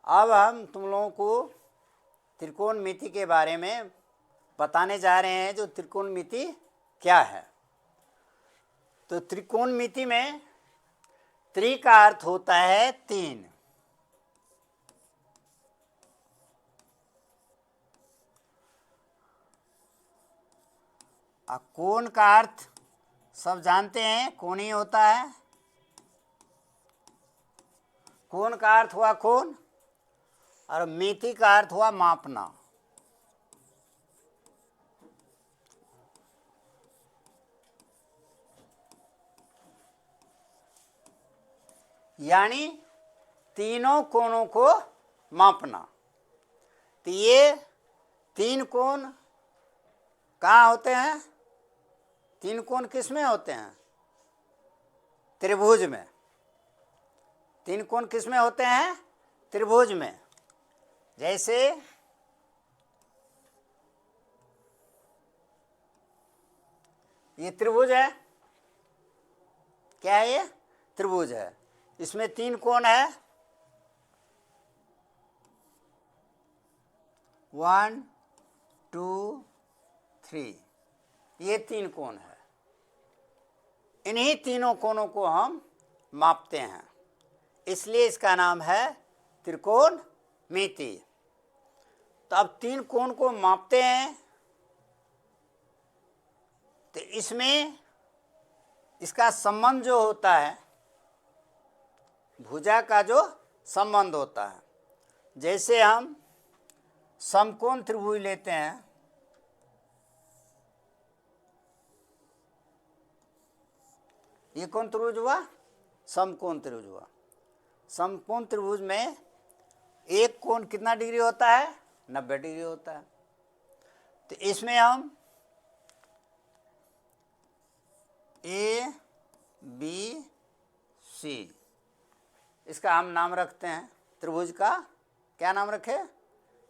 अब हम तुम लोगों को त्रिकोणमिति के बारे में बताने जा रहे हैं। जो त्रिकोणमिति क्या है, तो त्रिकोणमिति में त्रि का अर्थ होता है तीन, और कोण का अर्थ सब जानते हैं, कोण ही होता है। कोण का अर्थ हुआ कोण, और मिति का अर्थ हुआ मापना। यानी तीनों कोणों को मापना। तो ये तीन कोण कहाँ होते हैं? तीन कोण किस में होते हैं? त्रिभुज में। तीन कोण किस में होते हैं? त्रिभुज में। जैसे ये त्रिभुज है, क्या है ये? त्रिभुज है। इसमें तीन कोण है, 1 2 3, ये तीन कोण है। इन्हीं तीनों कोणों को हम मापते हैं, इसलिए इसका नाम है त्रिकोणमिति। तो अब तीन कोण को मापते हैं, तो इसमें इसका संबंध जो होता है, भुजा का जो संबंध होता है, जैसे हम समकोण त्रिभुज लेते हैं, ये कौन त्रिभुज हुआ? समकोण त्रिभुज हुआ। समकोण त्रिभुज में एक कोण कितना डिग्री होता है? 90 डिग्री होता है। तो इसमें हम ए बी सी, इसका हम नाम रखते हैं, त्रिभुज का क्या नाम रखे?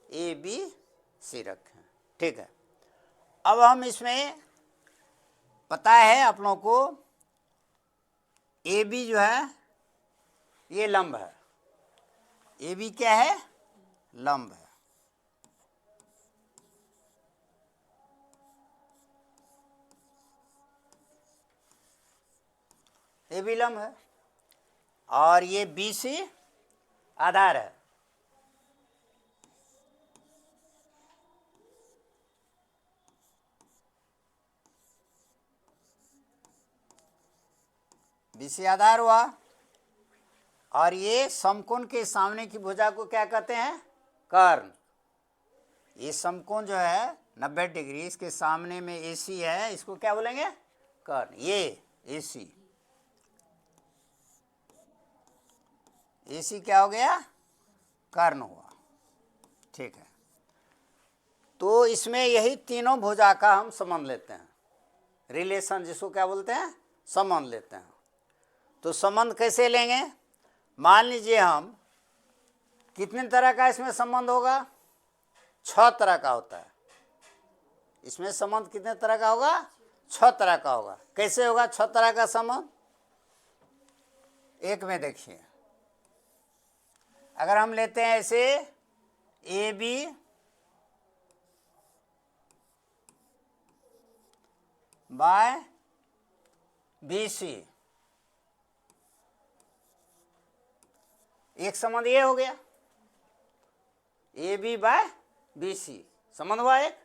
ए बी सी रखें, ठीक है। अब हम इसमें पता है आप लोगों को, ए बी जो है ये लंब है। ए बी क्या है? लंब है। ए बी लंब है, और ये बी सी आधार है। बी सी आधार हुआ, और ये समकोण के सामने की भुजा को क्या कहते हैं? कर्ण। ये समकोण जो है 90 डिग्री, इसके सामने में ए सी है, इसको क्या बोलेंगे? कर्ण। ये ए सी, ए सी क्या हो गया? कर्ण हुआ, ठीक है। तो इसमें यही तीनों भुजा का हम संबंध लेते हैं, रिलेशन, जिसको क्या बोलते हैं? संबंध लेते हैं। तो संबंध कैसे लेंगे? मान लीजिए हम, कितने तरह का इसमें संबंध होगा? 6 तरह का होता है। इसमें संबंध कितने तरह का होगा? 6 तरह का होगा। कैसे होगा 6 तरह का संबंध? एक में देखिए, अगर हम लेते हैं ऐसे A B by B C, एक संबंध ये हो गया, A B by B C संबंध हुआ एक।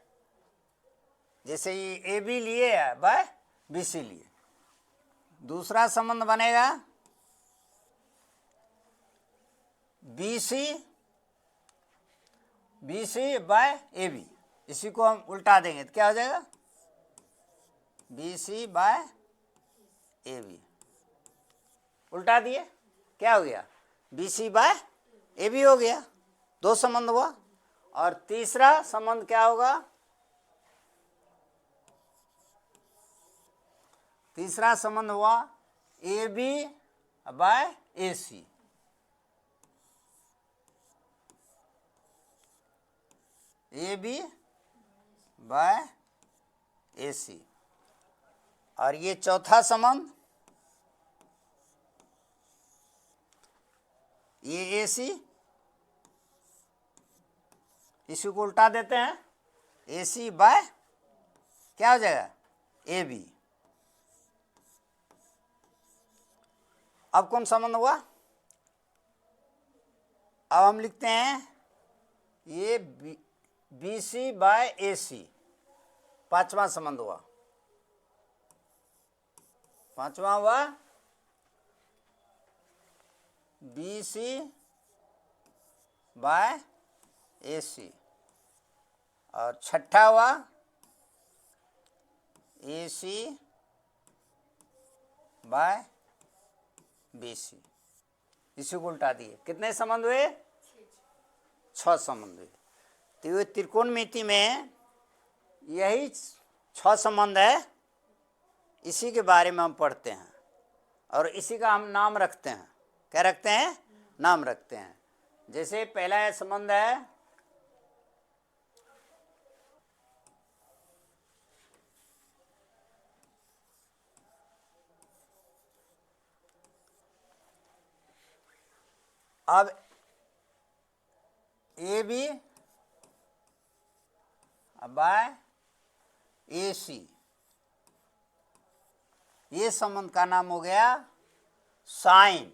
जैसे ये ए बी लिए बाय बी सी लिए। दूसरा संबंध बनेगा B C by A B, इसी को हम उल्टा देंगे तो क्या हो जाएगा? B C by A B. उल्टा दिए, क्या हो गया? B C by A B हो गया। 2 संबंध हुआ। और तीसरा संबंध क्या होगा? तीसरा संबंध हुआ A B by A C. A B by A C. और ये चौथा संबंध, ये ए सी इसी को उल्टा देते हैं, ए सी बाय क्या हो जाएगा, ए बी। अब कौन संबंध हुआ, अब हम लिखते हैं ये बी सी बाय ए सी, पांचवा संबंध हुआ, पांचवा हुआ B C by A C, और छठा हुआ ए सी बाय बी सी। इसी को उल्टा दिए, कितने संबंध हुए, 6 संबंध हुए। तो ये त्रिकोणमिति में यही 6 संबंध है, इसी के बारे में हम पढ़ते हैं और इसी का हम नाम रखते हैं। क्या रखते हैं, नाम रखते हैं। जैसे पहला संबंध है अब ए बी बाय ए सी, ये संबंध का नाम हो गया साइन।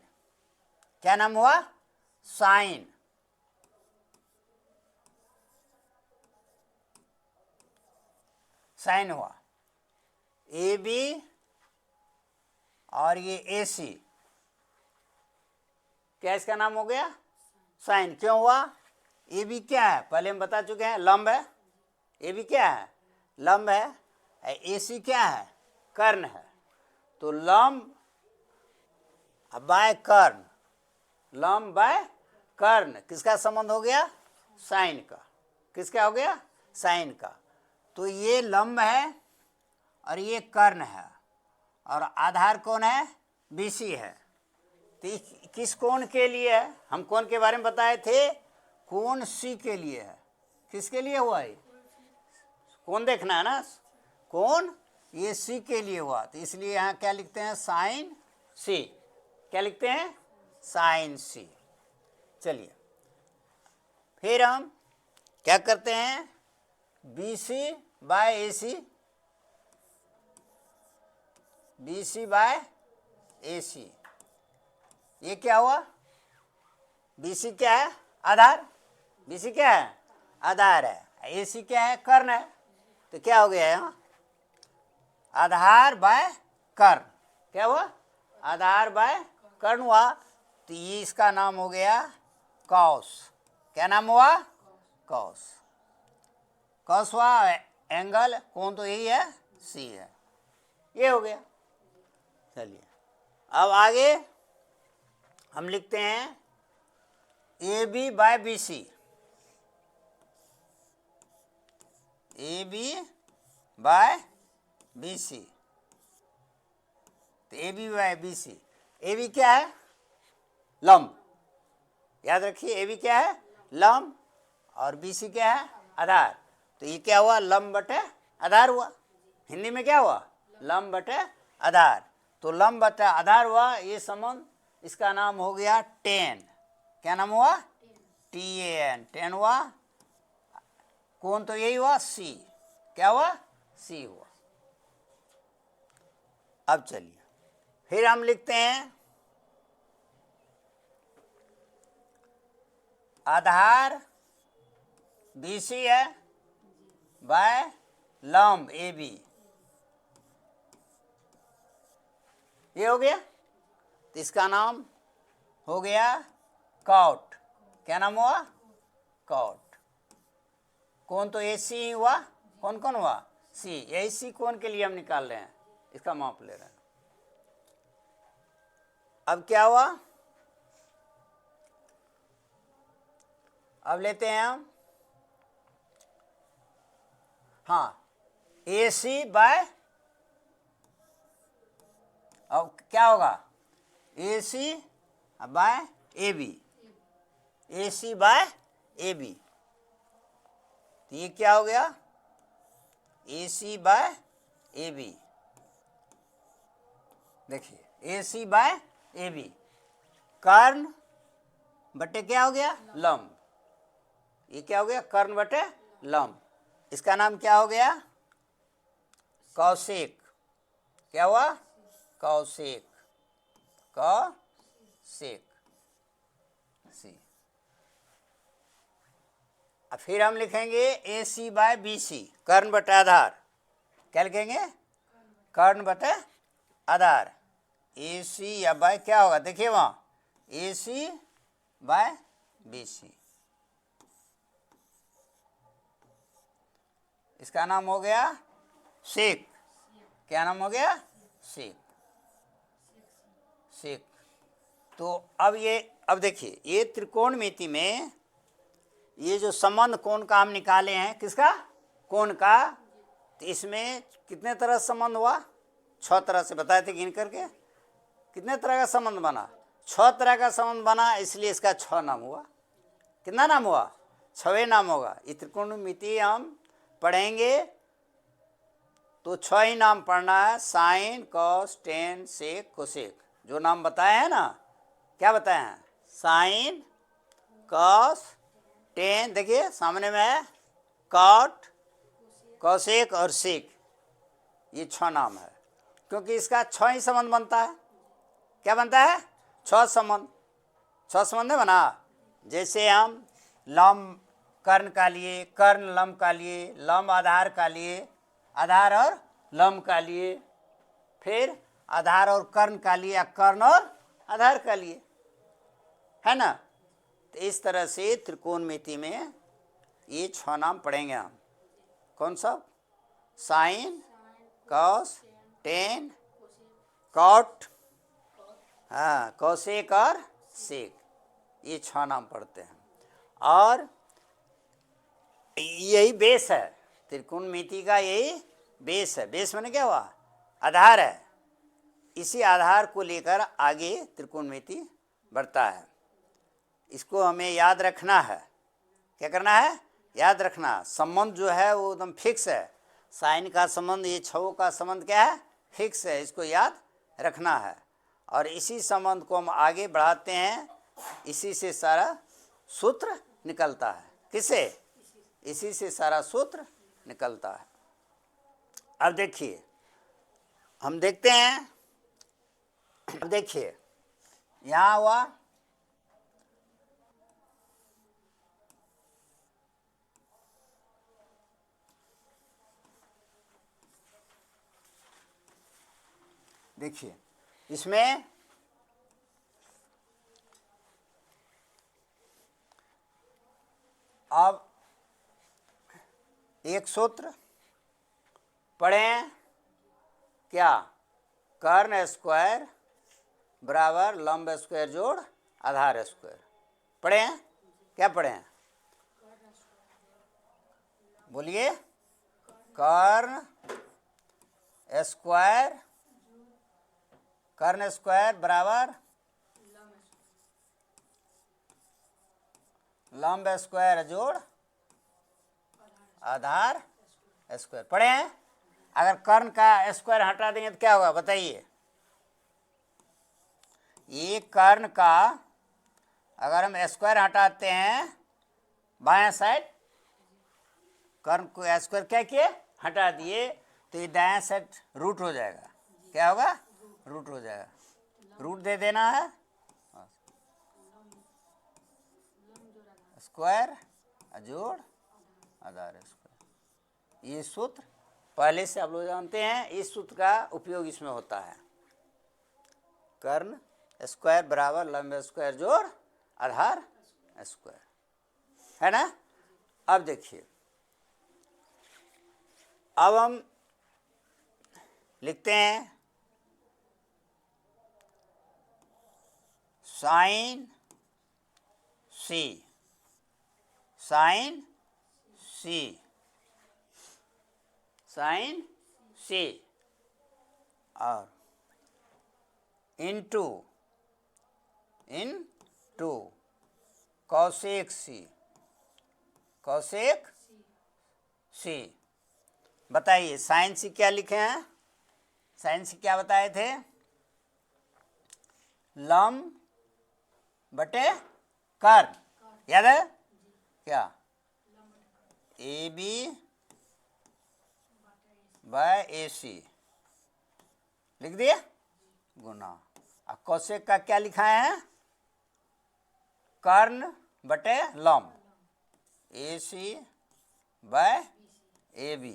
क्या नाम हुआ, साइन। साइन हुआ ए बी और ये ए सी, क्या इसका नाम हो गया, साइन। क्यों हुआ, ए बी क्या है, पहले हम बता चुके हैं, लंब है। ए बी क्या है, लंब है। ए सी क्या है, कर्ण है। तो लंब बाय कर्ण, लंब बाय कर्ण किसका संबंध हो गया, साइन का। किसका हो गया, साइन का। तो ये लंब है और ये कर्ण है, और आधार कौन है, बीसी है। तो किस कोण के लिए है, हम कोण के बारे में बताए थे, कोण सी के लिए है। किसके लिए हुआ है, कोण देखना है ना, कोण ये सी के लिए हुआ। तो इसलिए यहाँ क्या लिखते हैं, साइन सी। क्या लिखते हैं, साइन सी। चलिए फिर हम क्या करते हैं, B C by A C, B C by A सी, ये क्या हुआ, बी सी क्या है, आधार। बी सी क्या है, आधार है। ए सी क्या है, कर्ण है। तो क्या हो गया यहाँ, आधार बाय कर्ण। क्या हुआ, आधार बाय कर्ण हुआ। तो ये इसका नाम हो गया कॉस। क्या नाम हुआ, कॉस। कॉस हुआ एंगल, कौन तो यही है, सी है। ये हो गया। चलिए अब आगे हम लिखते हैं A B by B C, A B by B C. तो A B by B C, A B क्या है, लंब। याद रखिए, ए बी क्या है, लंब, और बी सी क्या है, आधार। तो ये क्या हुआ, लंब बटे आधार हुआ। हिंदी में क्या हुआ, लंब बटे आधार। तो लंब बटे आधार हुआ ये संबंध, इसका नाम हो गया टेन। क्या नाम हुआ, टी ए एन, टेन हुआ। कौन तो यही हुआ, सी। क्या हुआ, सी हुआ। अब चलिए फिर हम लिखते हैं आधार बी सी है बाय लंब ए बी, ये हो गया। तो इसका नाम हो गया कॉट। क्या नाम हुआ, कॉट। कौन तो ए सी हुआ, कौन कौन हुआ, सी। यही सी कौन के लिए हम निकाल रहे हैं, इसका माप ले रहे हैं। अब क्या हुआ, अब लेते हैं हम, हाँ, ए सी बाय, अब क्या होगा, A C by A B, A C by A B. तो ये क्या हो गया, ए सी बाय ए बी। देखिए ए सी बाय ए बी, कर्ण बटे क्या हो गया, लंब। ये क्या हो गया, कर्ण बटे लंब। इसका नाम क्या हो गया, कौशिक। क्या हुआ, कौशिक, कौशिक सी। अब फिर हम लिखेंगे ए सी बाय बी सी, कर्ण बटे आधार। क्या लिखेंगे, कर्ण बटे आधार। ए सी या बाय क्या होगा, देखिए वहाँ ए सी बाय बी सी। इसका नाम हो गया सेक। क्या नाम हो गया, सेक, सेक। तो अब देखिए ये त्रिकोणमिति में ये जो संबंध कोण का हम निकाले हैं, किसका, कोण का, तो इसमें कितने तरह से संबंध हुआ, 6 तरह से बताए थे गिन करके। कितने तरह का संबंध बना, 6 तरह का संबंध बना, इसलिए इसका 6 नाम हुआ। कितना नाम हुआ, 6वें नाम होगा। ये त्रिकोणमिति हम पढ़ेंगे तो 6 ही नाम पढ़ना है, साइन, कॉस, टेन, सेक, कोसेक। जो नाम बताए हैं ना, क्या बताए हैं, साइन, कॉस, टेन, देखिए सामने में है, कॉट, कोसेक और सेक। ये 6 नाम है, क्योंकि इसका 6 ही संबंध बनता है। क्या बनता है, 6 संबंध, 6 संबंध है बना। जैसे हम लंब कर्ण का लिए, कर्ण लंब का लिए, लंब आधार का लिए, आधार और लंब का लिए, फिर आधार और कर्ण का लिए, या कर्ण और आधार का लिए, है ना। तो इस तरह से त्रिकोणमिति में ये 6 नाम पढ़ेंगे हम। कौन सा, साइन, कॉस, टेन, कॉट, हाँ, कोसेक और सेक, ये 6 नाम पढ़ते हैं। और यही बेस है त्रिकोणमिति का, यही बेस है। बेस माने क्या हुआ, आधार है। इसी आधार को लेकर आगे त्रिकोणमिति बढ़ता है। इसको हमें याद रखना है। क्या करना है, याद रखना। संबंध जो है वो एकदम फिक्स है। साइन का संबंध, ये 6 का संबंध क्या है, फिक्स है, इसको याद रखना है। और इसी संबंध को हम आगे बढ़ाते हैं, इसी से सारा सूत्र निकलता है। किससे, इसी से सारा सूत्र निकलता है। अब देखिए, हम देखते हैं, अब देखिए यहाँ हुआ देखिए इसमें अब एक सूत्र पढ़ें, क्या, कर्ण स्क्वायर बराबर लंब स्क्वायर जोड़ आधार स्क्वायर। पढ़ें, क्या पढ़ें, बोलिए, कर्ण स्क्वायर, कर्ण स्क्वायर बराबर लंब स्क्वायर जोड़ आधार स्क्वायर। पढ़े हैं। अगर कर्ण का स्क्वायर हटा देंगे तो क्या होगा, बताइए। ये कर्ण का अगर हम स्क्वायर हटाते हैं बायां साइड, कर्ण को स्क्वायर क्या किए, हटा दिए, तो ये दायां साइड रूट हो जाएगा। क्या होगा, रूट हो जाएगा। रूट दे देना है, स्क्वायर जोड़ आधार स्क्वायर। ये सूत्र पहले से आप लोग जानते हैं। इस सूत्र का उपयोग इसमें होता है। कर्ण स्क्वायर बराबर लंब स्क्वायर जोड़ आधार स्क्वायर, है ना। अब देखिए, अब हम लिखते हैं साइन सी, साइन सी, साइन सी, और इनटू कौशिक सी, कौशिक सी। बताइए साइन सी क्या लिखे हैं, साइन सी क्या बताए थे, लंब बटे कर्ण, याद है क्या, ए बी बाय ए सी लिख दिया गुना। अब कोसेक का क्या लिखा है, कर्ण बटे लंब, A C by A B,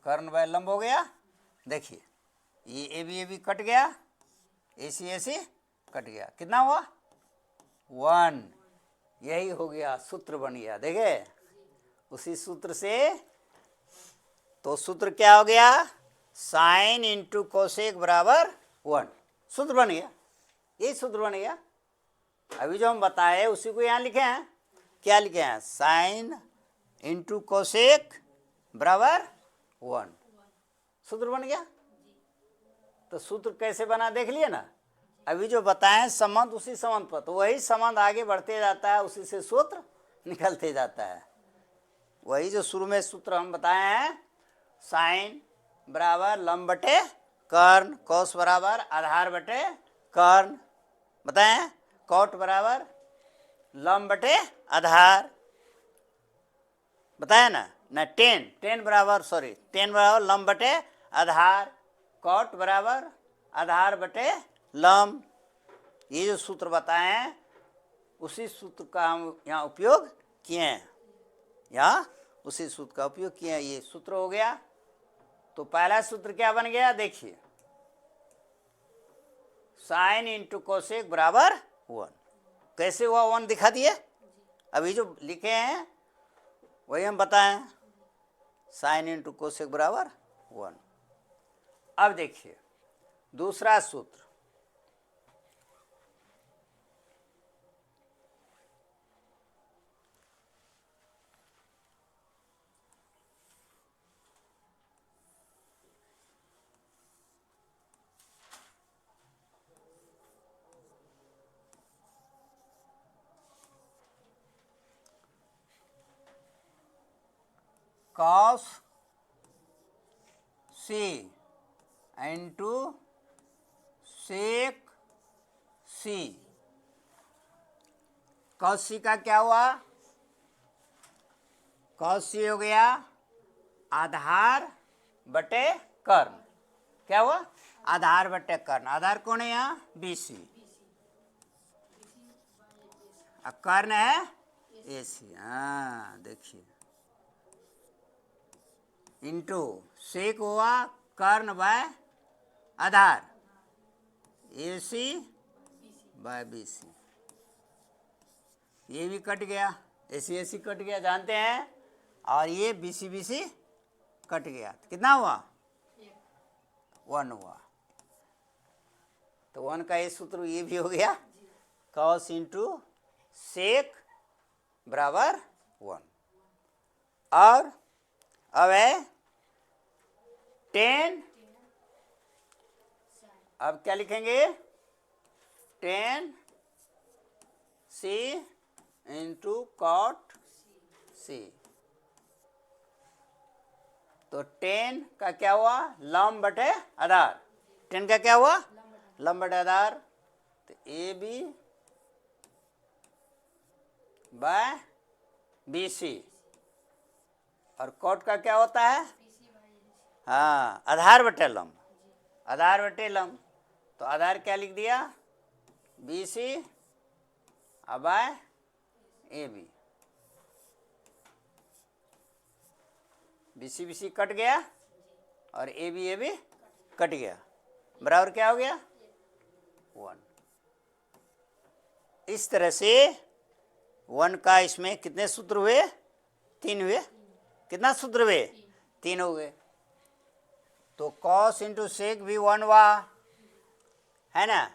कर्ण बाय लंब हो गया। देखिए ये ए बी कट गया, ए सी कट गया, कितना हुआ 1। यही हो गया, सूत्र बन गया। देखे उसी सूत्र से, तो सूत्र क्या हो गया, साइन इंटू कोसेक बराबर 1, सूत्र बन गया, यही सूत्र बन गया। अभी जो हम बताए उसी को यहाँ लिखे हैं, क्या लिखे हैं, साइन इंटू कोसेक बराबर 1, सूत्र बन गया। तो सूत्र कैसे बना देख लिए ना, अभी जो बताएं संबंध उसी संबंध पर, तो वही संबंध आगे बढ़ते जाता है, उसी से सूत्र निकलते जाता है। वही जो शुरू में सूत्र हम बताए हैं, साइन बराबर लंब बटे कर्ण, कोस बराबर आधार बटे कर्ण, बताएं कॉट बराबर लंब बटे आधार, बताया ना टेन बराबर लंब बटे आधार, कॉट बराबर आधार बटे लंब। ये जो सूत्र बताए हैं उसी सूत्र का हम यहाँ उपयोग किए हैं, यहाँ उसी सूत्र का उपयोग किए हैं, ये सूत्र हो गया। तो पहला सूत्र क्या बन गया, देखिए साइन इंटू कोसेक बराबर 1, कैसे हुआ 1 दिखा दिए, अभी जो लिखे हैं वही हम बताएं, साइन इंटू कोसेक बराबर 1। अब देखिए दूसरा सूत्र, कॉस सी इंटू सेक सी। कॉस सी का क्या हुआ, कॉस सी हो गया आधार बटे कर्ण, क्या हुआ आधार बटे कर्ण, आधार कौन है यहाँ बी सी, कर्ण है ए सी। हाँ देखिए, इंटू सेक हुआ कर्ण बाय आधार, ए सी बाय बी सी, ये भी कट गया, ए सी कट गया जानते हैं, और ये बी सी कट गया, तो कितना हुआ 1 हुआ। तो 1 का ये सूत्र ये भी हो गया, कॉस इंटू सेक बराबर 1। और अब है 10, अब क्या लिखेंगे 10 सी इंटू कॉट सी। तो 10 का क्या हुआ लंब बटे आधार, 10 का क्या हुआ लंब बटे आधार, तो A B by B C, और कॉट का क्या होता है, हाँ आधार बटे लंब, आधार बटे लंब, तो आधार क्या लिख दिया B C by A B, B C cut गया और ए बी कट गया, बराबर क्या हो गया 1। इस तरह से 1 का इसमें कितने सूत्र हुए 3 हुए, कितना सूत्र हुए 3 हो गए। तो कॉस इंटू सेक भी 1 हुआ है ना,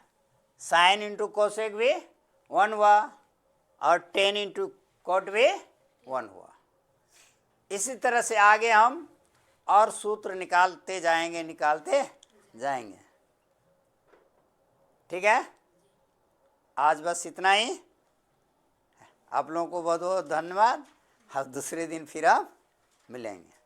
साइन इंटू कोसेक भी 1 हुआ, और 10 इंटू कॉट भी 1 हुआ। इसी तरह से आगे हम और सूत्र निकालते जाएंगे, ठीक है। आज बस इतना ही, आप लोगों को बहुत बहुत धन्यवाद। अब दूसरे दिन फिर हम मिलेंगे।